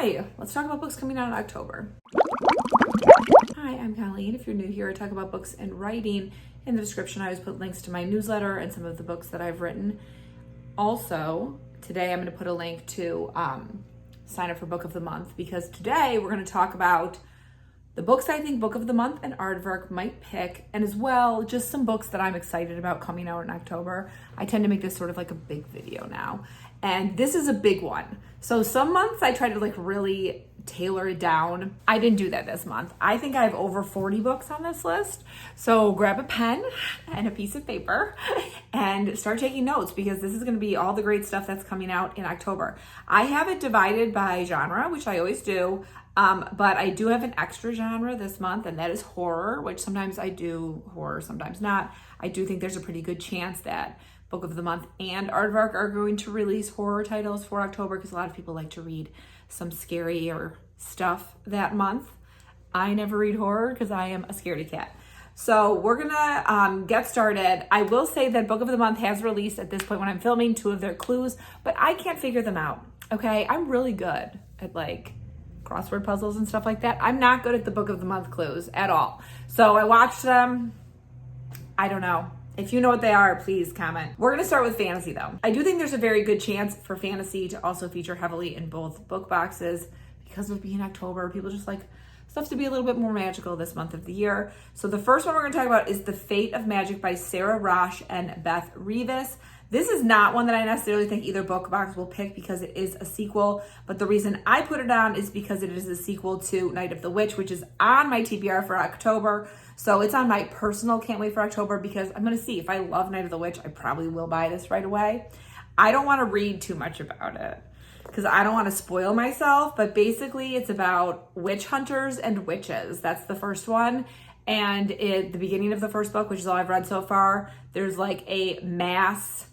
Hi, let's talk about books coming out in October. Hi, I'm Colleen. If you're new here, I talk about books and writing. In the description, I always put links to my newsletter and some of the books that I've written. Also, today I'm going to put a link to sign up for Book of the Month, because today we're going to talk about the books I think Book of the Month and Aardvark might pick, and as well, just some books that I'm excited about coming out in October. I tend to make this sort of like a big video now, and this is a big one. So some months I try to like really tailor it down. I didn't do that this month. I think I have over 40 books on this list. So grab a pen and a piece of paper and start taking notes, because this is going to be all the great stuff that's coming out in October. I have it divided by genre, which I always do. But I do have an extra genre this month, and that is horror, which sometimes I do horror, sometimes not. I do think there's a pretty good chance that Book of the Month and Aardvark are going to release horror titles for October, because a lot of people like to read some scarier stuff that month. I never read horror because I am a scaredy cat. So we're gonna get started. I will say that Book of the Month has released at this point when I'm filming 2 of their clues, but I can't figure them out, okay? I'm really good at like crossword puzzles and stuff like that. I'm not good at the Book of the Month clues at all. So I watched them. I don't know. If you know what they are, please comment. We're gonna start with fantasy though. I do think there's a very good chance for fantasy to also feature heavily in both book boxes because of being October. People just like stuff to be a little bit more magical this month of the year. So the first one we're gonna talk about is The Fate of Magic by Sarah Rosh and Beth Revis. This is not one that I necessarily think either book box will pick because it is a sequel, but the reason I put it on is because it is a sequel to Night of the Witch, which is on my TBR for October. So it's on my personal can't wait for October, because I'm going to see if I love Night of the Witch. I probably will buy this right away. I don't want to read too much about it because I don't want to spoil myself, but basically it's about witch hunters and witches. That's the first one. And at the beginning of the first book, which is all I've read so far, there's like a mass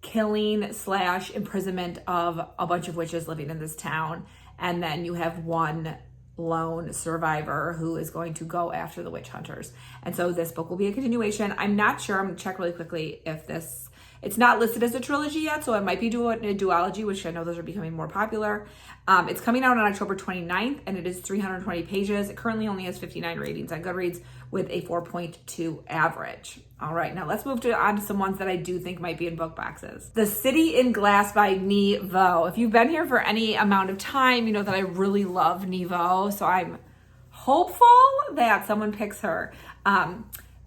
killing / imprisonment of a bunch of witches living in this town. And then you have one lone survivor who is going to go after the witch hunters. And so this book will be a continuation. I'm not sure. I'm gonna check really quickly if it's not listed as a trilogy yet, so it might be a duology, which I know those are becoming more popular. It's coming out on October 29th, and it is 320 pages. It currently only has 59 ratings on Goodreads with a 4.2 average. All right, now let's move on to some ones that I do think might be in book boxes. The City in Glass by Nhi Vo. If you've been here for any amount of time, you know that I really love Nhi Vo, so I'm hopeful that someone picks her.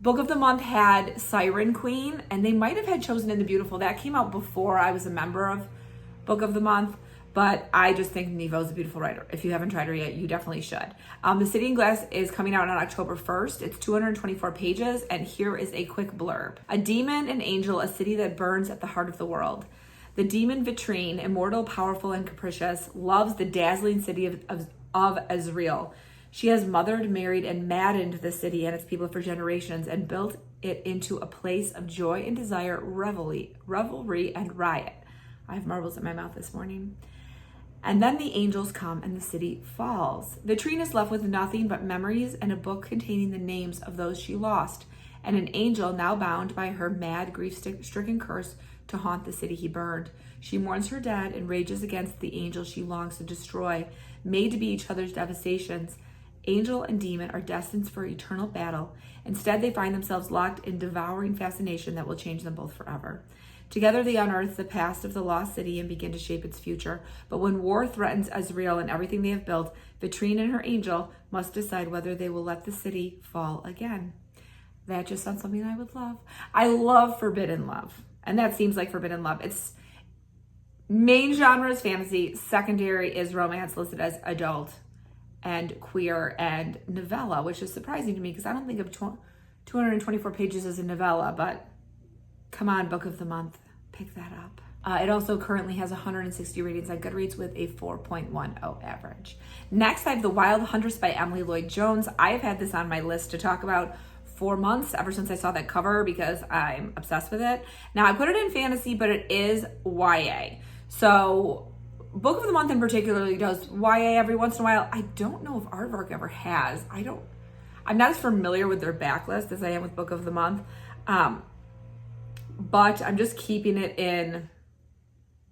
Book of the Month had Siren Queen, and they might have had Chosen in the Beautiful. That came out before I was a member of Book of the Month, but I just think Nhi Vo is a beautiful writer. If you haven't tried her yet, you definitely should. The City in Glass is coming out on October 1st. It's 224 pages, and here is a quick blurb. A demon, an angel, a city that burns at the heart of the world. The demon Vitrine, immortal, powerful, and capricious, loves the dazzling city of Azrael. She has mothered, married, and maddened the city and its people for generations, and built it into a place of joy and desire, revelry, and riot. I have marbles in my mouth this morning. And then the angels come and the city falls. Vitrine is left with nothing but memories and a book containing the names of those she lost, and an angel now bound by her mad, grief-stricken curse to haunt the city he burned. She mourns her dead and rages against the angel she longs to destroy, made to be each other's devastations. Angel and demon are destined for eternal battle. Instead, they find themselves locked in devouring fascination that will change them both forever. Together, they unearth the past of the lost city and begin to shape its future. But when war threatens Azrael and everything they have built, Vitrine and her angel must decide whether they will let the city fall again. That just sounds something I would love. I love forbidden love, and that seems like forbidden love. Its main genre is fantasy. Secondary is romance, listed as adult and queer and novella, which is surprising to me because I don't think of 224 pages as a novella, but come on, Book of the Month, pick that up. It also currently has 160 ratings on Goodreads with a 4.10 average. Next, I have The Wild Huntress by Emily Lloyd Jones. I have had this on my list to talk about for months, ever since I saw that cover, because I'm obsessed with it. Now, I put it in fantasy, but it is YA. So Book of the Month in particular does YA every once in a while. I don't know if Aardvark ever has. I'm not as familiar with their backlist as I am with Book of the Month. But I'm just keeping it in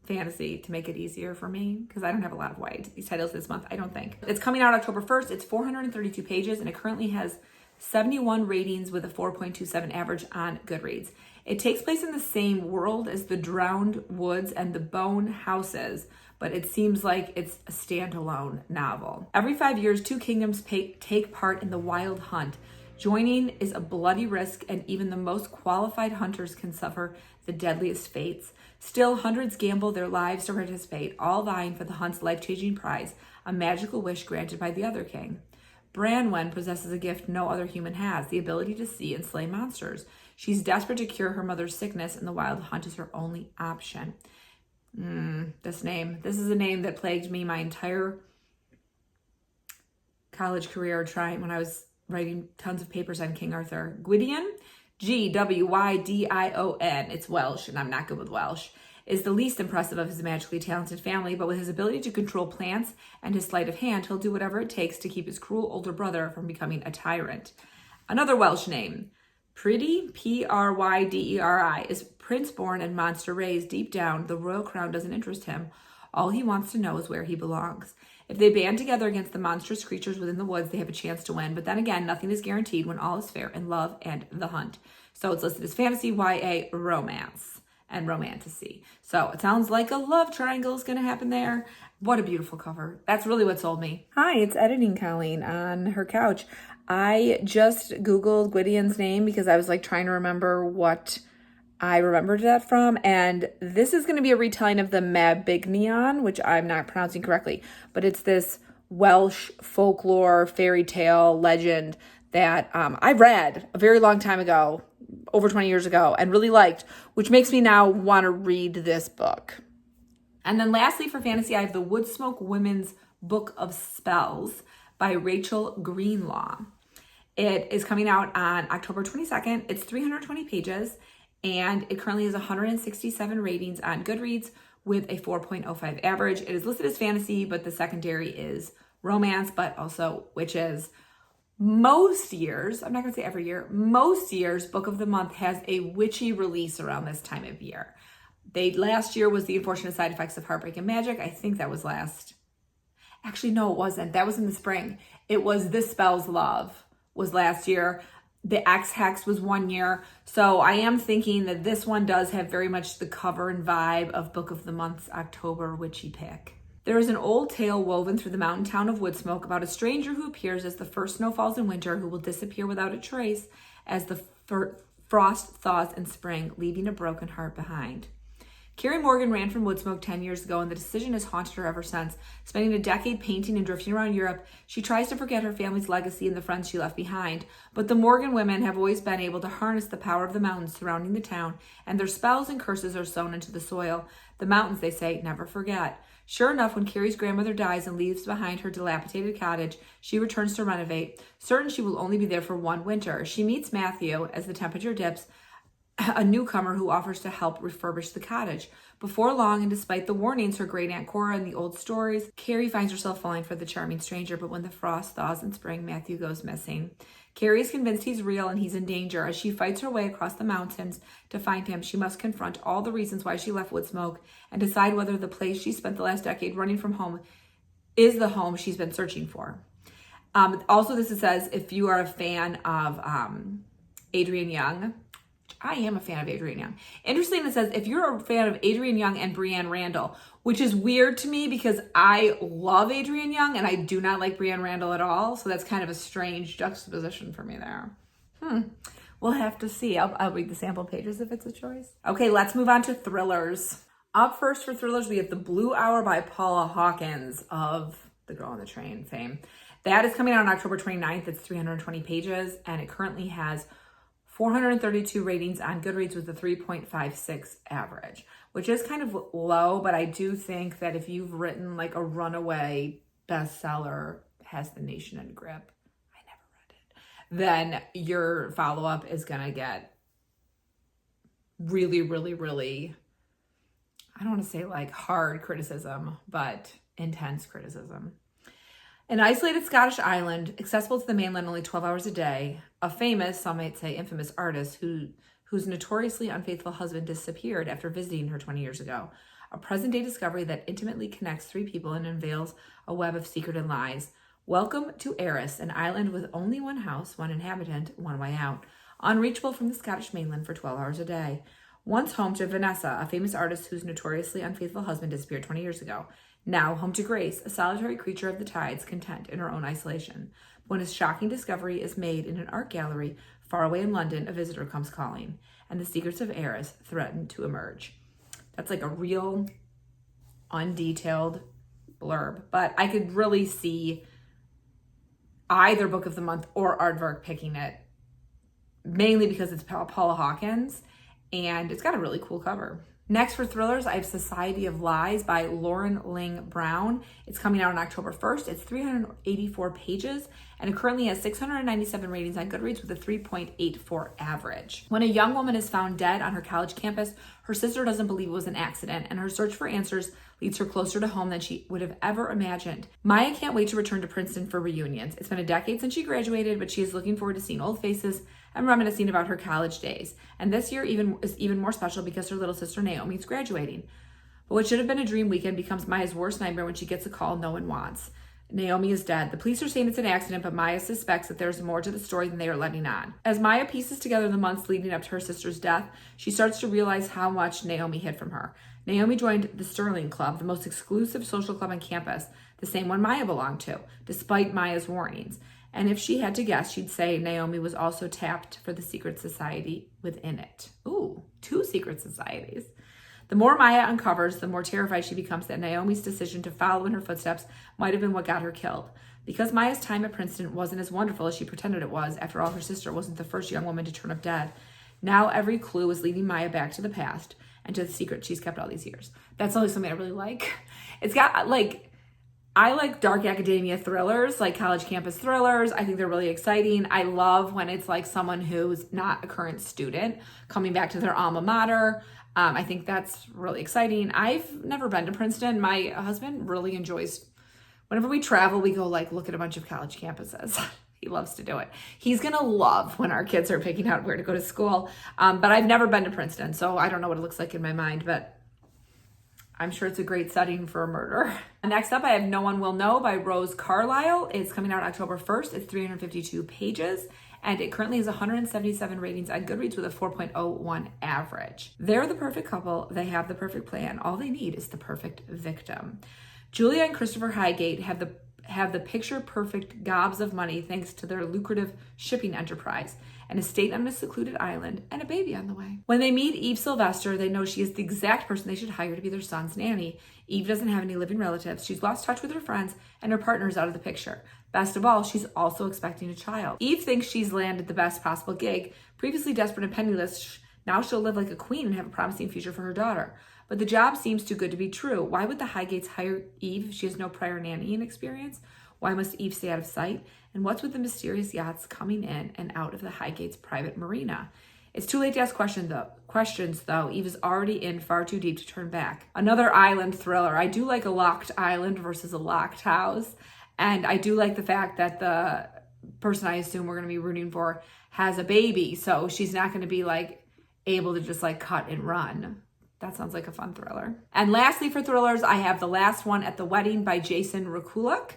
fantasy to make it easier for me because I don't have a lot of these titles this month, I don't think. It's coming out October 1st. It's 432 pages and it currently has 71 ratings with a 4.27 average on Goodreads. It takes place in the same world as the Drowned Woods and the Bone Houses, but it seems like it's a standalone novel. Every 5 years, two kingdoms take part in the wild hunt. Joining is a bloody risk, and even the most qualified hunters can suffer the deadliest fates. Still, hundreds gamble their lives to participate, all vying for the hunt's life-changing prize, a magical wish granted by the other king. Branwen possesses a gift no other human has, the ability to see and slay monsters. She's desperate to cure her mother's sickness, and the wild hunt is her only option. This is a name that plagued me my entire college career when I was writing tons of papers on King Arthur. Gwydion, Gwydion. It's Welsh, and I'm not good with Welsh. Is the least impressive of his magically talented family, but with his ability to control plants and his sleight of hand, he'll do whatever it takes to keep his cruel older brother from becoming a tyrant. Another Welsh name, Prydi, Pryderi, is prince-born and monster-raised. Deep down, the royal crown doesn't interest him. All he wants to know is where he belongs. If they band together against the monstrous creatures within the woods, they have a chance to win. But then again, nothing is guaranteed when all is fair in love and the hunt. So it's listed as fantasy, YA, romance, and romantasy. So it sounds like a love triangle is going to happen there. What a beautiful cover. That's really what sold me. Hi, it's Editing Colleen on her couch. I just Googled Gwydion's name because I was like trying to remember what I remembered that from, and this is going to be a retelling of the Mabignion, which I'm not pronouncing correctly, but it's this Welsh folklore fairy tale legend that I read a very long time ago, over 20 years ago, and really liked, which makes me now want to read this book. And then lastly for fantasy, I have the Woodsmoke Women's Book of Spells by Rachel Greenlaw. It is coming out on October 22nd. It's 320 pages. And it currently has 167 ratings on Goodreads with a 4.05 average. It is listed as fantasy, but the secondary is romance, but also witches. Most years, I'm not going to say every year, most years, Book of the Month has a witchy release around this time of year. Last year was The Unfortunate Side Effects of Heartbreak and Magic. I think that was actually, no, it wasn't. That was in the spring. It was This Spells Love was last year. The X-Hex was 1 year. So I am thinking that this one does have very much the cover and vibe of Book of the Month's October witchy pick. There is an old tale woven through the mountain town of Woodsmoke about a stranger who appears as the first snow falls in winter, who will disappear without a trace as the frost thaws in spring, leaving a broken heart behind. Carrie Morgan ran from Woodsmoke 10 years ago, and the decision has haunted her ever since. Spending a decade painting and drifting around Europe, she tries to forget her family's legacy and the friends she left behind. But the Morgan women have always been able to harness the power of the mountains surrounding the town, and their spells and curses are sewn into the soil. The mountains, they say, never forget. Sure enough, when Carrie's grandmother dies and leaves behind her dilapidated cottage, she returns to renovate. Certain she will only be there for one winter, she meets Matthew as the temperature dips, a newcomer who offers to help refurbish the cottage. Before long, and despite the warnings, her great Aunt Cora and the old stories, Carrie finds herself falling for the charming stranger, but when the frost thaws in spring, Matthew goes missing. Carrie is convinced he's real and he's in danger. As she fights her way across the mountains to find him, she must confront all the reasons why she left Woodsmoke and decide whether the place she spent the last decade running from home is the home she's been searching for. Also, it says, if you are a fan of Adrienne Young, I am a fan of Adrienne Young. Interesting, it says, if you're a fan of Adrienne Young and Brienne Randall, which is weird to me because I love Adrienne Young and I do not like Brienne Randall at all. So that's kind of a strange juxtaposition for me there. We'll have to see. I'll read the sample pages if it's a choice. Okay, let's move on to thrillers. Up first for thrillers, we have The Blue Hour by Paula Hawkins of The Girl on the Train fame. That is coming out on October 29th. It's 320 pages and it currently has 432 ratings on Goodreads with a 3.56 average, which is kind of low, but I do think that if you've written like a runaway bestseller, has the nation in grip, I never read it, then your follow-up is gonna get really, really, really, I don't want to say like hard criticism, but intense criticism. An isolated Scottish island, accessible to the mainland only 12 hours a day, a famous, some might say infamous artist whose notoriously unfaithful husband disappeared after visiting her 20 years ago. a present-day discovery that intimately connects three people and unveils a web of secret and lies. Welcome to Eris, an island with only one house, one inhabitant, one way out, unreachable from the Scottish mainland for 12 hours a day. Once home to Vanessa, a famous artist whose notoriously unfaithful husband disappeared 20 years ago. Now home to Grace, a solitary creature of the tides, content in her own isolation. When a shocking discovery is made in an art gallery far away in London, a visitor comes calling, and the secrets of Eris threaten to emerge. That's like a real undetailed blurb, but I could really see either book of the month or aardvark picking it, mainly because it's Paula Hawkins and it's got a really cool cover. Next for thrillers, I have Society of Lies by Lauren Ling Brown. It's coming out on October 1st. It's 384 pages, and it currently has 697 ratings on Goodreads with a 3.84 average. When a young woman is found dead on her college campus, her sister doesn't believe it was an accident, and her search for answers leads her closer to home than she would have ever imagined. Maya can't wait to return to Princeton for reunions. It's been a decade since she graduated, but she is looking forward to seeing old faces and reminiscing about her college days. And this year is even more special because her little sister Naomi is graduating. But what should have been a dream weekend becomes Maya's worst nightmare when she gets a call no one wants. Naomi is dead. The police are saying it's an accident, but Maya suspects that there's more to the story than they are letting on. As Maya pieces together the months leading up to her sister's death, she starts to realize how much Naomi hid from her. Naomi joined the Sterling Club, the most exclusive social club on campus, the same one Maya belonged to, despite Maya's warnings. And if she had to guess, she'd say Naomi was also tapped for the secret society within it. Ooh, 2 secret societies. The more Maya uncovers, the more terrified she becomes that Naomi's decision to follow in her footsteps might have been what got her killed. Because Maya's time at Princeton wasn't as wonderful as she pretended it was, after all, her sister wasn't the first young woman to turn up dead. Now every clue is leading Maya back to the past and to the secret she's kept all these years. That's always something I really like. It's got I like dark academia thrillers, like college campus thrillers. I think they're really exciting. I love when it's like someone who's not a current student coming back to their alma mater. I think that's really exciting. I've never been to Princeton. My husband really enjoys, whenever we travel, we go look at a bunch of college campuses. He loves to do it. He's gonna love when our kids are picking out where to go to school. But I've never been to Princeton, so I don't know what it looks like in my mind, but I'm sure it's a great setting for a murder. Next up, I have No One Will Know by Rose Carlisle. It's coming out October 1st. It's 352 pages, and it currently has 177 ratings on Goodreads with a 4.01 average. They're the perfect couple. They have the perfect plan. All they need is the perfect victim. Julia and Christopher Highgate have the picture-perfect gobs of money thanks to their lucrative shipping enterprise, an estate on a secluded island, and a baby on the way. When they meet Eve Sylvester, they know she is the exact person they should hire to be their son's nanny. Eve doesn't have any living relatives. She's lost touch with her friends, and her partner is out of the picture. Best of all, she's also expecting a child. Eve thinks she's landed the best possible gig. Previously desperate and penniless, now she'll live like a queen and have a promising future for her daughter. But the job seems too good to be true. Why would the Highgates hire Eve if she has no prior nannying experience? Why must Eve stay out of sight? And what's with the mysterious yachts coming in and out of the Highgates' private marina? It's too late to ask questions though. Eve is already in far too deep to turn back. Another island thriller. I do like a locked island versus a locked house. And I do like the fact that the person I assume we're going to be rooting for has a baby. So she's not going to be able to just cut and run. That sounds like a fun thriller. And lastly for thrillers, I have The Last One at the Wedding by Jason Rekuluk.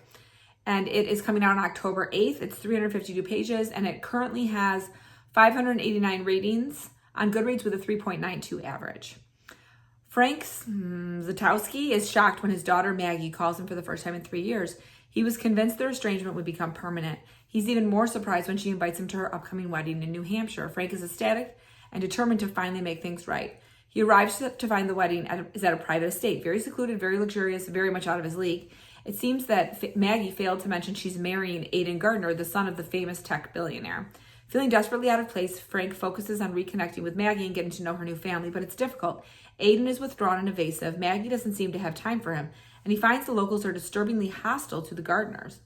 And it is coming out on October 8th. It's 352 pages, and it currently has 589 ratings on Goodreads with a 3.92 average. Frank Zatowski is shocked when his daughter Maggie calls him for the first time in 3 years. He was convinced their estrangement would become permanent. He's even more surprised when she invites him to her upcoming wedding in New Hampshire. Frank is ecstatic and determined to finally make things right. He arrives to find the wedding is at a private estate, very secluded, very luxurious, very much out of his league. It seems that Maggie failed to mention she's marrying Aidan Gardner, the son of the famous tech billionaire. Feeling desperately out of place, Frank focuses on reconnecting with Maggie and getting to know her new family, but it's difficult. Aidan is withdrawn and evasive. Maggie doesn't seem to have time for him, and he finds the locals are disturbingly hostile to the Gardners.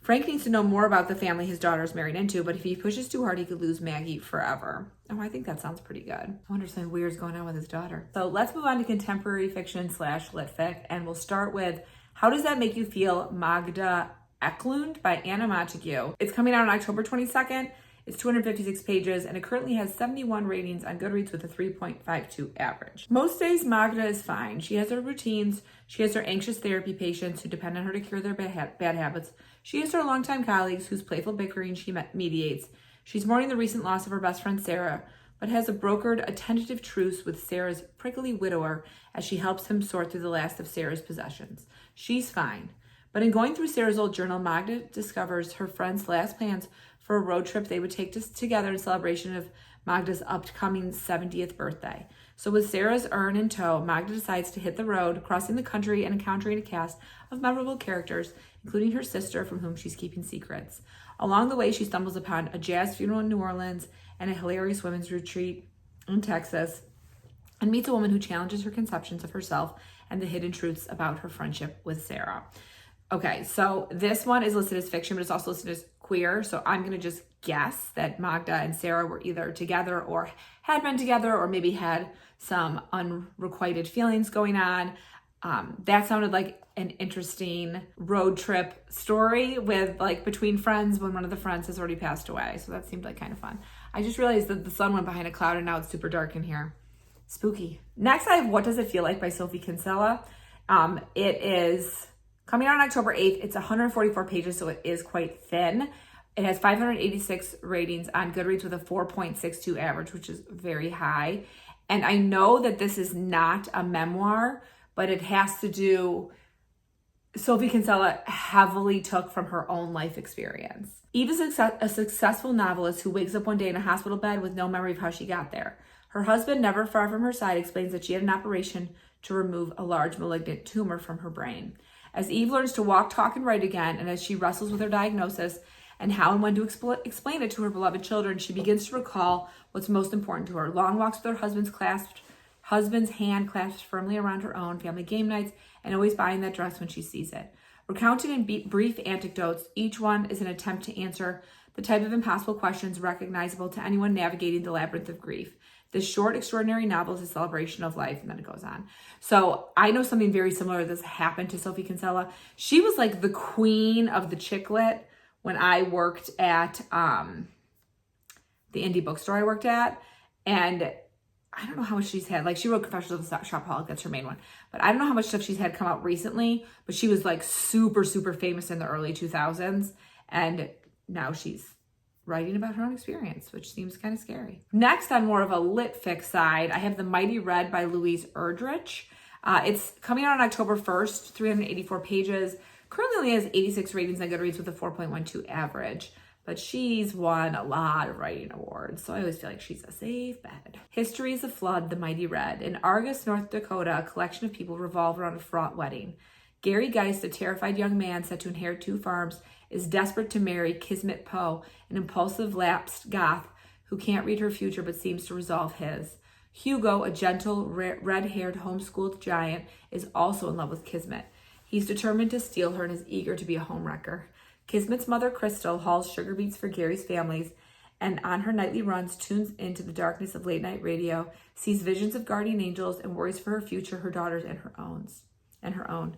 Frank needs to know more about the family his daughter is married into, but if he pushes too hard, he could lose Maggie forever. Oh, I think that sounds pretty good. I wonder if something weird's going on with his daughter. So let's move on to contemporary fiction / lit fic, and we'll start with How Does That Make You Feel, Magda Eklund by Anna Montague. It's coming out on October 22nd. It's 256 pages, and it currently has 71 ratings on Goodreads with a 3.52 average. Most days, Magda is fine. She has her routines. She has her anxious therapy patients who depend on her to cure their bad habits. She has her longtime colleagues whose playful bickering she mediates. She's mourning the recent loss of her best friend, Sarah, but has brokered a tentative truce with Sarah's prickly widower as she helps him sort through the last of Sarah's possessions. She's fine. But in going through Sarah's old journal, Magda discovers her friend's last plans for a road trip they would take together in celebration of Magda's upcoming 70th birthday. So with Sarah's urn in tow, Magda decides to hit the road, crossing the country and encountering a cast of memorable characters, including her sister, from whom she's keeping secrets. Along the way, she stumbles upon a jazz funeral in New Orleans and a hilarious women's retreat in Texas, and meets a woman who challenges her conceptions of herself and the hidden truths about her friendship with Sarah. Okay, so this one is listed as fiction, but it's also listed as queer. So I'm going to just guess that Magda and Sarah were either together or had been together, or maybe had some unrequited feelings going on. That sounded like an interesting road trip story with between friends when one of the friends has already passed away. So that seemed like kind of fun. I just realized that the sun went behind a cloud and now it's super dark in here. Spooky. Next, I have What Does It Feel Like by Sophie Kinsella. It is coming out on October 8th. It's 144 pages, so it is quite thin. It has 586 ratings on Goodreads with a 4.62 average, which is very high. And I know that this is not a memoir, but it has to do, Sophie Kinsella heavily took from her own life experience. Eve is a successful novelist who wakes up one day in a hospital bed with no memory of how she got there. Her husband, never far from her side, explains that she had an operation to remove a large malignant tumor from her brain. As Eve learns to walk, talk, and write again, and as she wrestles with her diagnosis and how and when to explain it to her beloved children, she begins to recall what's most important to her. Long walks with her husband's hand clasped firmly around her own, family game nights, and always buying that dress when she sees it. Recounted in brief anecdotes, each one is an attempt to answer the type of impossible questions recognizable to anyone navigating the labyrinth of grief. This short, extraordinary novel is a celebration of life, and then it goes on. So I know something very similar that's happened to Sophie Kinsella. She was like the queen of the chick lit when I worked at the indie bookstore I worked at. And I don't know how much she's had. She wrote Confessions of a Shopaholic, that's her main one. But I don't know how much stuff she's had come out recently, but she was super, super famous in the early 2000s. And now she's writing about her own experience, which seems kind of scary. Next, on more of a lit fic side, I have The Mighty Red by Louise Erdrich. It's coming out on October 1st, 384 pages. Currently only has 86 ratings on Goodreads with a 4.12 average, but she's won a lot of writing awards, so I always feel like she's a safe bet. History is a Flood, The Mighty Red. In Argus, North Dakota, a collection of people revolve around a fraught wedding. Gary Geist, a terrified young man set to inherit 2 farms, is desperate to marry Kismet Poe, an impulsive, lapsed goth who can't read her future but seems to resolve his. Hugo, a gentle, red-haired, homeschooled giant, is also in love with Kismet. He's determined to steal her and is eager to be a homewrecker. Kismet's mother, Crystal, hauls sugar beets for Gary's families, and on her nightly runs, tunes into the darkness of late-night radio, sees visions of guardian angels, and worries for her future, her daughters, and her own.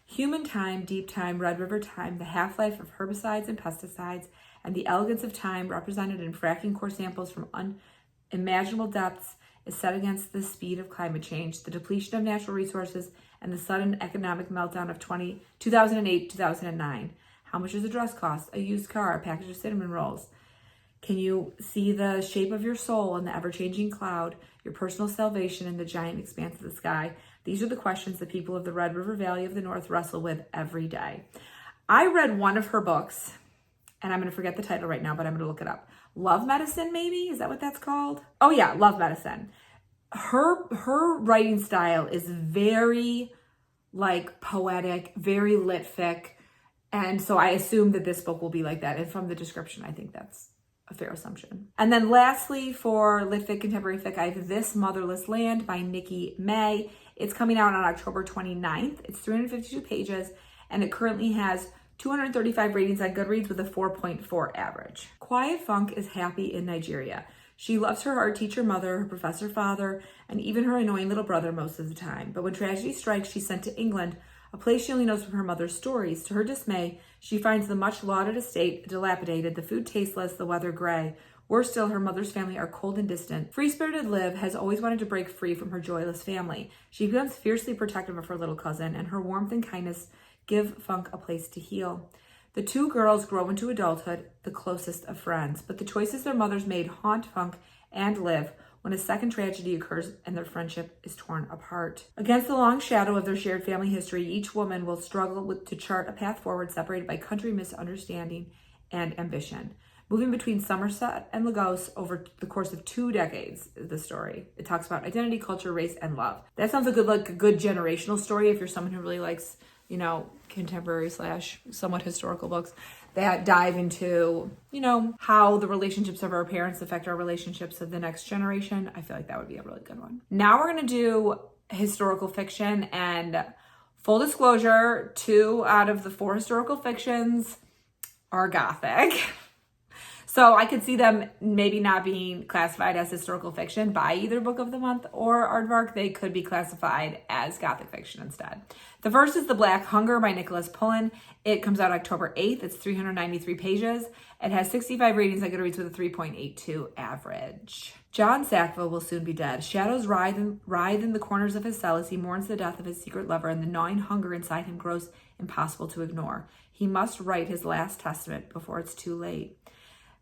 Human time, deep time, Red River time, the half-life of herbicides and pesticides, and the elegance of time represented in fracking core samples from unimaginable depths is set against the speed of climate change, the depletion of natural resources, and the sudden economic meltdown of 2008-2009. How much does a dress cost? A used car, a package of cinnamon rolls. Can you see the shape of your soul in the ever-changing cloud, your personal salvation in the giant expanse of the sky? These are the questions that people of the Red River Valley of the North wrestle with every day. I read one of her books, and I'm going to forget the title right now, but I'm going to look it up. Love Medicine, maybe? Is that what that's called? Oh yeah, Love Medicine. Her writing style is very poetic, very lit fic. And so I assume that this book will be like that. And from the description, I think that's a fair assumption. And then lastly, for lit fic, contemporary fic, I have This Motherless Land by Nikki May. It's coming out on October 29th. It's 352 pages, and it currently has 235 ratings on Goodreads with a 4.4 average. Quiet Funk is happy in Nigeria. She loves her art teacher mother, her professor father, and even her annoying little brother most of the time. But when tragedy strikes, she's sent to England, a place she only knows from her mother's stories. To her dismay, she finds the much lauded estate dilapidated, the food tasteless, the weather gray. Worse still, her mother's family are cold and distant. Free-spirited Liv has always wanted to break free from her joyless family. She becomes fiercely protective of her little cousin, and her warmth and kindness give Funk a place to heal. The two girls grow into adulthood, the closest of friends, but the choices their mothers made haunt Funk and Liv when a second tragedy occurs and their friendship is torn apart. Against the long shadow of their shared family history, each woman will struggle to chart a path forward separated by country misunderstanding and ambition. Moving between Somerset and Lagos over the course of 2 decades is the story. It talks about identity, culture, race, and love. That sounds like a good generational story if you're someone who really likes, contemporary / somewhat historical books that dive into, how the relationships of our parents affect our relationships of the next generation. I feel like that would be a really good one. Now we're going to do historical fiction, and full disclosure, 2 out of the 4 historical fictions are Gothic. So I could see them maybe not being classified as historical fiction by either Book of the Month or Aardvark. They could be classified as Gothic fiction instead. The first is The Black Hunger by Nicholas Pullen. It comes out October 8th. It's 393 pages. It has 65 ratings on Goodreads with a 3.82 average. John Sackville will soon be dead. Shadows writhe in the corners of his cell as he mourns the death of his secret lover, and the gnawing hunger inside him grows impossible to ignore. He must write his last testament before it's too late.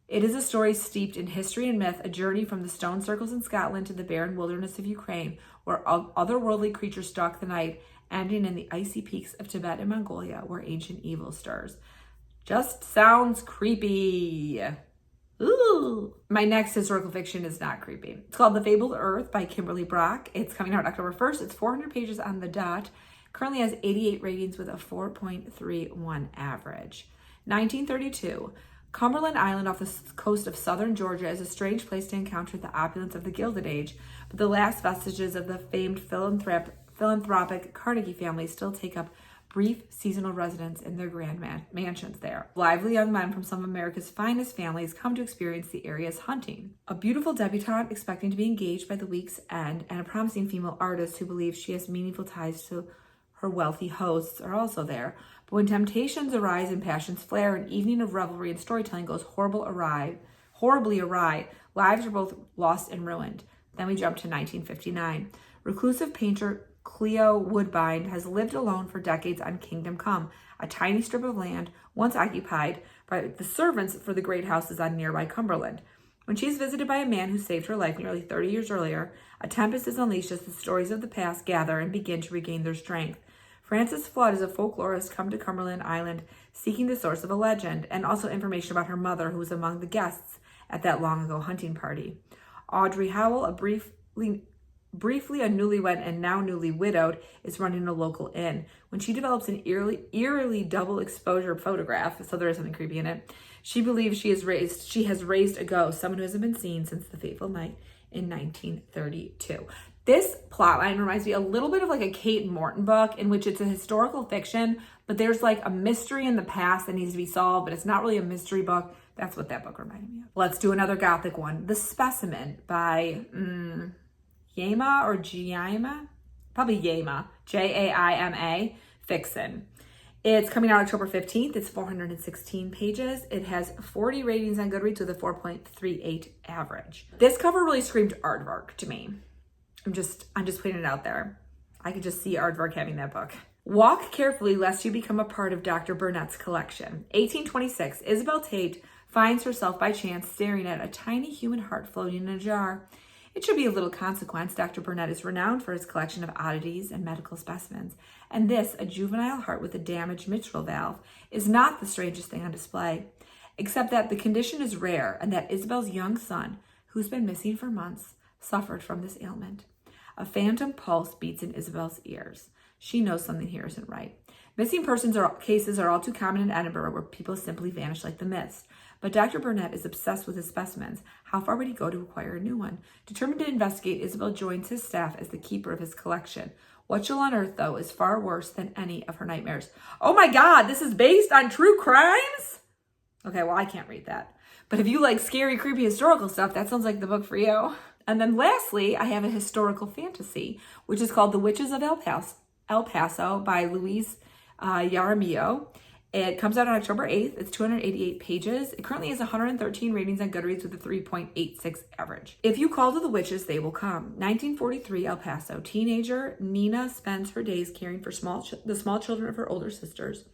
It is a story steeped in history and myth, a journey from the stone circles in Scotland to the barren wilderness of Ukraine, where otherworldly creatures stalk the night, ending in the icy peaks of Tibet and Mongolia, where ancient evil stirs. Just sounds creepy. Ooh. My next historical fiction is not creepy. It's called The Fabled Earth by Kimberly Brock. It's coming out October 1st. It's 400 pages on the dot. Currently has 88 ratings with a 4.31 average. 1932. Cumberland Island off the coast of southern Georgia is a strange place to encounter the opulence of the Gilded Age, but the last vestiges of the famed philanthropic Carnegie family still take up brief seasonal residence in their grand mansions there. Lively young men from some of America's finest families come to experience the area's hunting. A beautiful debutante expecting to be engaged by the week's end, and a promising female artist who believes she has meaningful ties to her wealthy hosts are also there. But when temptations arise and passions flare, an evening of revelry and storytelling goes horribly awry. Lives are both lost and ruined. Then we jump to 1959. Reclusive painter Cleo Woodbine has lived alone for decades on Kingdom Come, a tiny strip of land once occupied by the servants for the great houses on nearby Cumberland. When she is visited by a man who saved her life nearly 30 years earlier, a tempest is unleashed as the stories of the past gather and begin to regain their strength. Frances Flood is a folklorist come to Cumberland Island seeking the source of a legend and also information about her mother, who was among the guests at that long-ago hunting party. Audrey Howell, briefly a newlywed and now newly widowed, is running a local inn. When she develops an eerily double exposure photograph, so there is something creepy in it, she believes she has raised a ghost, someone who hasn't been seen since the fateful night in 1932. This plotline reminds me a little bit of like a Kate Morton book, in which it's a historical fiction, but there's like a mystery in the past that needs to be solved, but it's not really a mystery book. That's what that book reminded me of. Let's do another Gothic one. The Specimen by Yema or Giama? Probably Yema. Jaima. Fiction. It's coming out October 15th. It's 416 pages. It has 40 ratings on Goodreads with a 4.38 average. This cover really screamed Aardvark to me. I'm just putting it out there. I could just see Aardvark having that book. Walk carefully lest you become a part of Dr. Burnett's collection. 1826, Isabel Tate finds herself by chance staring at a tiny human heart floating in a jar. It should be of little consequence. Dr. Burnett is renowned for his collection of oddities and medical specimens, and this, a juvenile heart with a damaged mitral valve, is not the strangest thing on display, except that the condition is rare and that Isabel's young son, who's been missing for months, suffered from this ailment. A pulse beats in Isabel's ears. She knows something here isn't right. Missing persons cases are all too common in Edinburgh, where people simply vanish like the mist. But Dr. Burnett is obsessed with his specimens. How far would he go to acquire a new one? Determined to investigate, Isabel joins his staff as the keeper of his collection. What she'll unearth, though, is far worse than any of her nightmares. Oh my God, this is based on true crimes? Okay, well, I can't read that. But if you like scary, creepy, historical stuff, that sounds like the book for you. And then lastly, I have a historical fantasy, which is called The Witches of El El Paso by Luis Jaramillo. It comes out on October 8th. It's 288 pages. It currently has 113 ratings on Goodreads with a 3.86 average. If you call to the witches, they will come. 1943, El Paso. Teenager Nina spends her days caring for the small children of her older sisters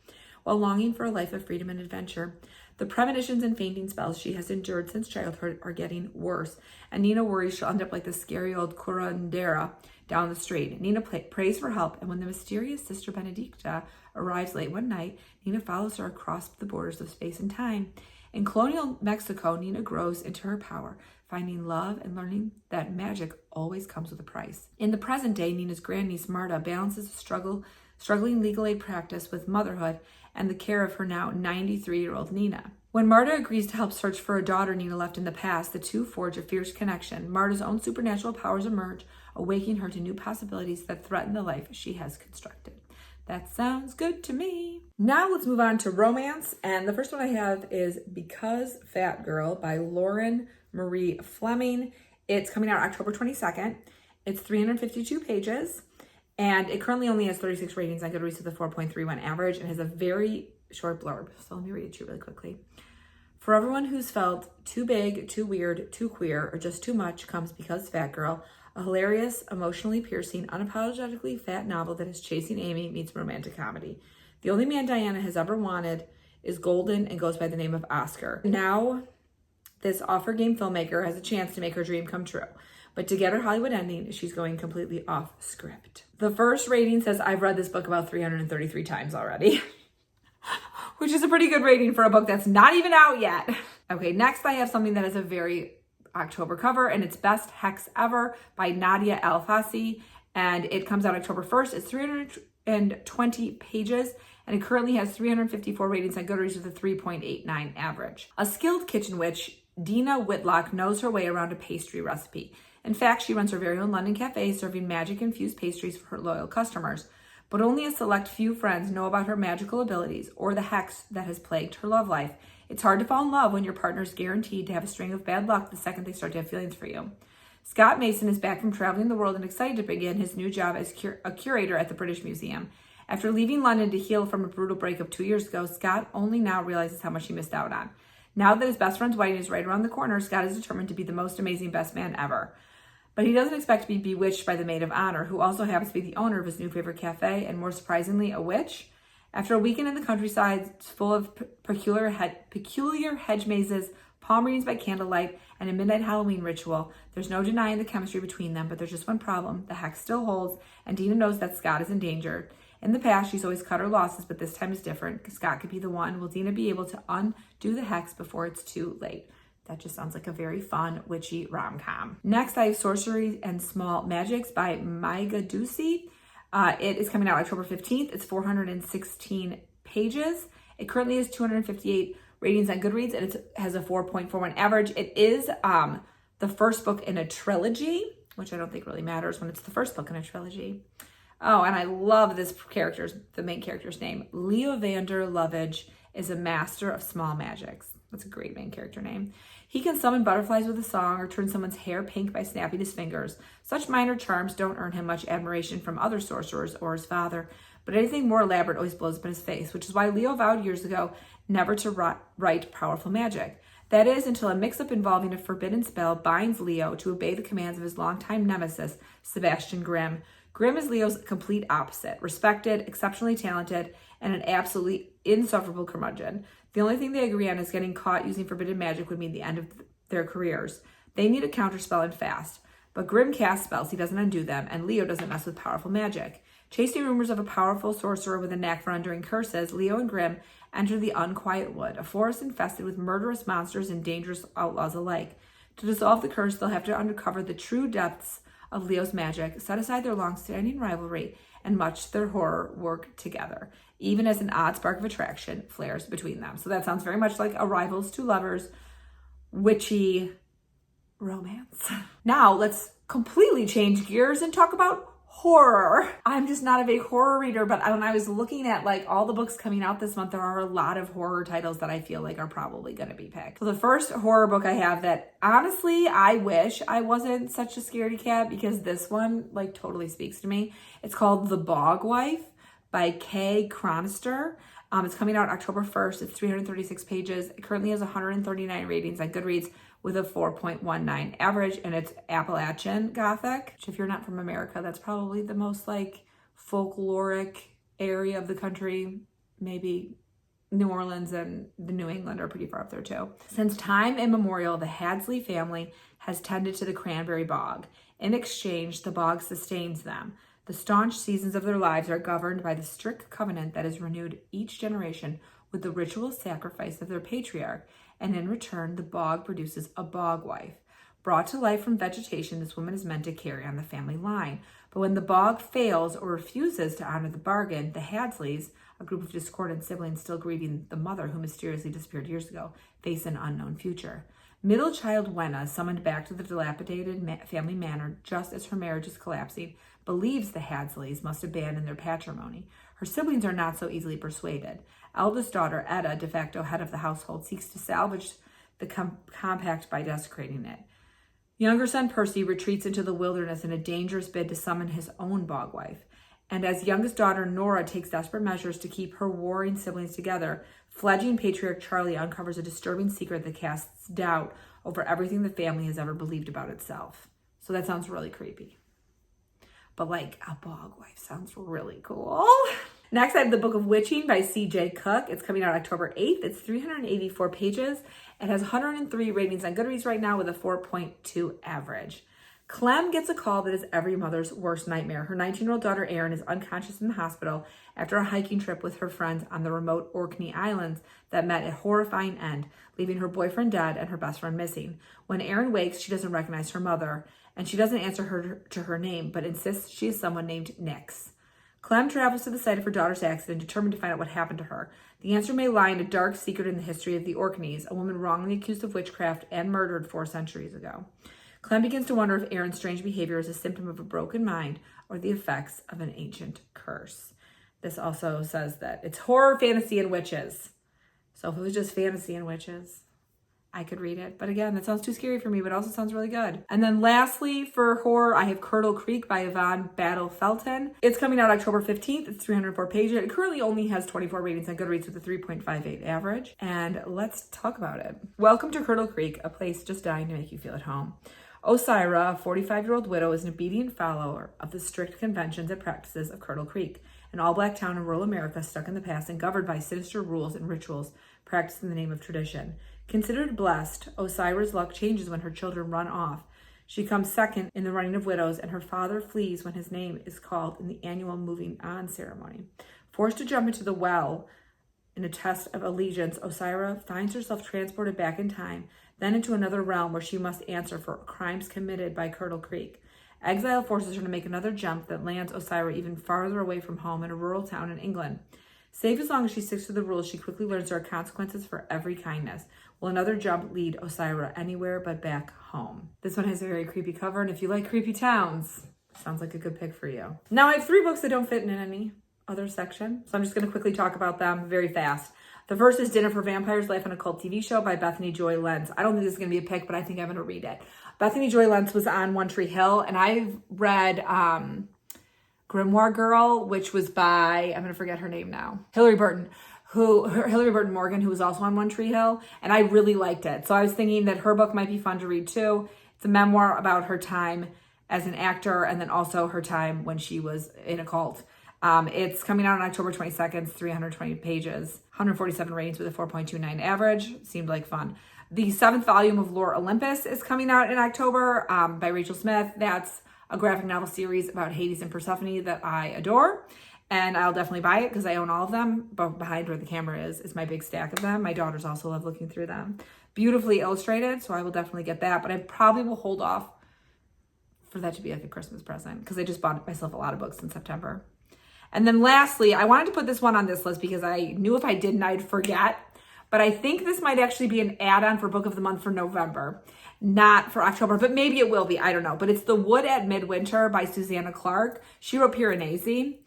while longing for a life of freedom and adventure. The premonitions and fainting spells she has endured since childhood are getting worse, and Nina worries she'll end up like the scary old curandera down the street. Nina prays for help, and when the mysterious Sister Benedicta arrives late one night, Nina follows her across the borders of space and time. In colonial Mexico, Nina grows into her power, finding love and learning that magic always comes with a price. In the present day, Nina's grandniece Marta balances struggling legal aid practice with motherhood and the care of her now 93-year-old Nina. When Marta agrees to help search for a daughter Nina left in the past, the two forge a fierce connection. Marta's own supernatural powers emerge, awakening her to new possibilities that threaten the life she has constructed. That sounds good to me. Now let's move on to romance. And the first one I have is Because Fat Girl by Lauren Marie Fleming. It's coming out October 22nd. It's 352 pages. And it currently only has 36 ratings on Goodreads with a 4.31 average and has a very short blurb. So let me read it to you really quickly. For everyone who's felt too big, too weird, too queer, or just too much comes Because Fat Girl, a hilarious, emotionally piercing, unapologetically fat novel that is Chasing Amy meets romantic comedy. The only man Diana has ever wanted is golden and goes by the name of Oscar. Now, this offer game filmmaker has a chance to make her dream come true. But to get her Hollywood ending, she's going completely off script. The first rating says I've read this book about 333 times already, which is a pretty good rating for a book that's not even out yet. Okay, next I have something that has a very October cover, and it's Best Hex Ever by Nadia Alfasi, and it comes out October 1st. It's 320 pages, and it currently has 354 ratings on Goodreads with a 3.89 average. A skilled kitchen witch, Dina Whitlock knows her way around a pastry recipe. In fact, she runs her very own London cafe, serving magic-infused pastries for her loyal customers. But only a select few friends know about her magical abilities or the hex that has plagued her love life. It's hard to fall in love when your partner is guaranteed to have a string of bad luck the second they start to have feelings for you. Scott Mason is back from traveling the world and excited to begin his new job as a curator at the British Museum. After leaving London to heal from a brutal breakup 2 years ago, Scott only now realizes how much he missed out on. Now that his best friend's wedding is right around the corner, Scott is determined to be the most amazing best man ever. But he doesn't expect to be bewitched by the maid of honor, who also happens to be the owner of his new favorite cafe, and more surprisingly, a witch. After a weekend in the countryside full of peculiar hedge mazes, palm readings by candlelight, and a midnight Halloween ritual, there's no denying the chemistry between them, but there's just one problem. The hex still holds, and Dina knows that Scott is in danger. In the past, she's always cut her losses, but this time is different. Scott could be the one. Will Dina be able to undo the hex before it's too late? That just sounds like a very fun, witchy rom-com. Next, I have Sorcery and Small Magics by Maiga Ducey. It is coming out October 15th. It's 416 pages. It currently has 258 ratings on Goodreads, and it has a 4.41 average. It is the first book in a trilogy, which I don't think really matters when it's the first book in a trilogy. Oh, and I love the main character's name. Leo Vander Lovage is a master of small magics. That's a great main character name. He can summon butterflies with a song or turn someone's hair pink by snapping his fingers. Such minor charms don't earn him much admiration from other sorcerers or his father, but anything more elaborate always blows up in his face, which is why Leo vowed years ago never to write powerful magic. That is, until a mix-up involving a forbidden spell binds Leo to obey the commands of his longtime nemesis, Sebastian Grimm. Grimm is Leo's complete opposite, respected, exceptionally talented, and an absolutely insufferable curmudgeon. The only thing they agree on is getting caught using forbidden magic would mean the end of their careers. They need a counterspell and fast. But Grimm casts spells, he doesn't undo them, and Leo doesn't mess with powerful magic. Chasing rumors of a powerful sorcerer with a knack for undoing curses, Leo and Grimm enter the Unquiet Wood, a forest infested with murderous monsters and dangerous outlaws alike. To dissolve the curse, they'll have to uncover the true depths of Leo's magic, set aside their long-standing rivalry, and much their horror work together, even as an odd spark of attraction flares between them. So that sounds very much like a rivals to lovers, witchy romance. Now let's completely change gears and talk about horror. I'm just not a big horror reader, but when I was looking at like all the books coming out this month, there are a lot of horror titles that I feel like are probably going to be picked. So the first horror book I have that honestly, I wish I wasn't such a scaredy cat, because this one like totally speaks to me. It's called The Bog Wife by Kay Chronister. It's coming out October 1st. It's 336 pages. It currently has 139 ratings on Goodreads with a 4.19 average, and it's Appalachian Gothic, which if you're not from America, that's probably the most like folkloric area of the country. Maybe New Orleans and the New England are pretty far up there too. Since time immemorial, the Hadsley family has tended to the cranberry bog. In exchange, the bog sustains them. The staunch seasons of their lives are governed by the strict covenant that is renewed each generation with the ritual sacrifice of their patriarch, and in return, the bog produces a bog wife. Brought to life from vegetation, this woman is meant to carry on the family line. But when the bog fails or refuses to honor the bargain, the Hadsleys, a group of discordant siblings still grieving the mother who mysteriously disappeared years ago, face an unknown future. Middle child Wenna, summoned back to the dilapidated family manor just as her marriage is collapsing, believes the Hadsleys must abandon their patrimony. Her siblings are not so easily persuaded. Eldest daughter Etta, de facto head of the household, seeks to salvage the compact by desecrating it. Younger son Percy retreats into the wilderness in a dangerous bid to summon his own bog wife. And as youngest daughter Nora takes desperate measures to keep her warring siblings together, fledgling patriarch Charlie uncovers a disturbing secret that casts doubt over everything the family has ever believed about itself. So that sounds really creepy. But like a bog wife sounds really cool. Next, I have The Book of Witching by C.J. Cook. It's coming out October 8th. It's 384 pages. It has 103 ratings on Goodreads right now with a 4.2 average. Clem gets a call that is every mother's worst nightmare. Her 19-year-old daughter Erin is unconscious in the hospital after a hiking trip with her friends on the remote Orkney Islands that met a horrifying end, leaving her boyfriend dead and her best friend missing. When Erin wakes, she doesn't recognize her mother, and she doesn't answer her to her name, but insists she is someone named Nix. Clem travels to the site of her daughter's accident, determined to find out what happened to her. The answer may lie in a dark secret in the history of the Orkneys, a woman wrongly accused of witchcraft and murdered 4 centuries ago. Clem begins to wonder if Erin's strange behavior is a symptom of a broken mind or the effects of an ancient curse. This also says that it's horror, fantasy, and witches. So if it was just fantasy and witches, I could read it. But again, that sounds too scary for me, but it also sounds really good. And then lastly, for horror, I have Curdle Creek by Yvonne Battle Felton. It's coming out October 15th. It's 304 pages. It currently only has 24 ratings on Goodreads with a 3.58 average. And let's talk about it. Welcome to Curdle Creek, a place just dying to make you feel at home. Osira, a 45-year-old widow, is an obedient follower of the strict conventions and practices of Curdle Creek, an all-black town in rural America stuck in the past and governed by sinister rules and rituals practiced in the name of tradition. Considered blessed, Osira's luck changes when her children run off. She comes second in the running of widows, and her father flees when his name is called in the annual moving on ceremony. Forced to jump into the well in a test of allegiance, Osira finds herself transported back in time, then into another realm where she must answer for crimes committed by Curdle Creek. Exile forces her to make another jump that lands Osira even farther away from home in a rural town in England. Safe as long as she sticks to the rules, she quickly learns there are consequences for every kindness. Will another jump lead Osira anywhere but back home? This one has a very creepy cover, and if you like creepy towns, sounds like a good pick for you. Now I have 3 books that don't fit in any other section, so I'm just going to quickly talk about them very fast. The first is Dinner for Vampires, Life on a Cult TV Show by Bethany Joy Lenz. I don't think this is going to be a pick, but I think I'm going to read it. Bethany Joy Lenz was on One Tree Hill, and I've read Grimoire Girl, which was by, I'm going to forget her name now, Hilary Burton Morgan, who was also on One Tree Hill, and I really liked it. So I was thinking that her book might be fun to read too. It's a memoir about her time as an actor and then also her time when she was in a cult. It's coming out on October 22nd, 320 pages, 147 ratings with a 4.29 average. Seemed like fun. The 7th volume of Lore Olympus is coming out in October by Rachel Smith. That's a graphic novel series about Hades and Persephone that I adore. And I'll definitely buy it because I own all of them. But behind where the camera is my big stack of them. My daughters also love looking through them. Beautifully illustrated, so I will definitely get that. But I probably will hold off for that to be like a Christmas present because I just bought myself a lot of books in September. And then lastly, I wanted to put this one on this list because I knew if I didn't, I'd forget. but I think this might actually be an add-on for book of the month for November, not for October, but maybe it will be. I don't know. But it's The Wood at Midwinter by Susanna Clark. She wrote Piranesi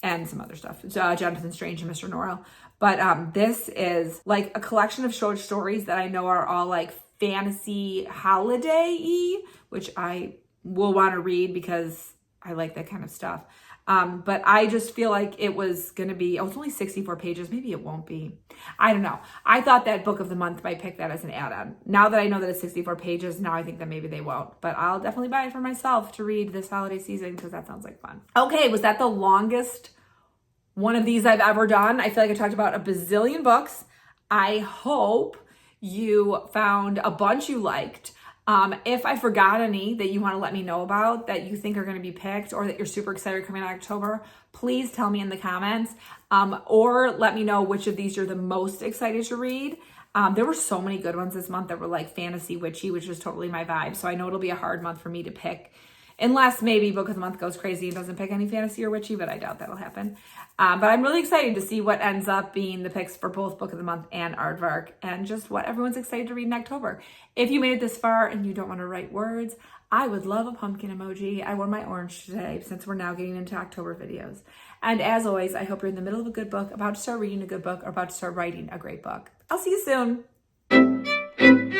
and some other stuff. Jonathan Strange and Mr. Norrell. But this is like a collection of short stories that I know are all like fantasy holiday-y, which I will want to read because I like that kind of stuff. But I just feel like it was going to be, it's only 64 pages. Maybe it won't be. I don't know. I thought that book of the month might pick that as an add-on. Now that I know that it's 64 pages, now I think that maybe they won't. But I'll definitely buy it for myself to read this holiday season because that sounds like fun. Okay, was that the longest one of these I've ever done? I feel like I talked about a bazillion books. I hope you found a bunch you liked. If I forgot any that you want to let me know about that you think are going to be picked or that you're super excited coming out in October, please tell me in the comments, or let me know which of these you're the most excited to read. There were so many good ones this month that were like fantasy witchy, which is totally my vibe. So I know it'll be a hard month for me to pick, unless maybe book of the month goes crazy and doesn't pick any fantasy or witchy, but I doubt that'll happen. But I'm really excited to see what ends up being the picks for both book of the month and aardvark, and just what everyone's excited to read in October. If you made it this far and you don't want to write words, I would love a pumpkin emoji. I wore my orange today since we're now getting into October videos. And as always, I hope you're in the middle of a good book, about to start reading a good book, or about to start writing a great book. I'll see you soon.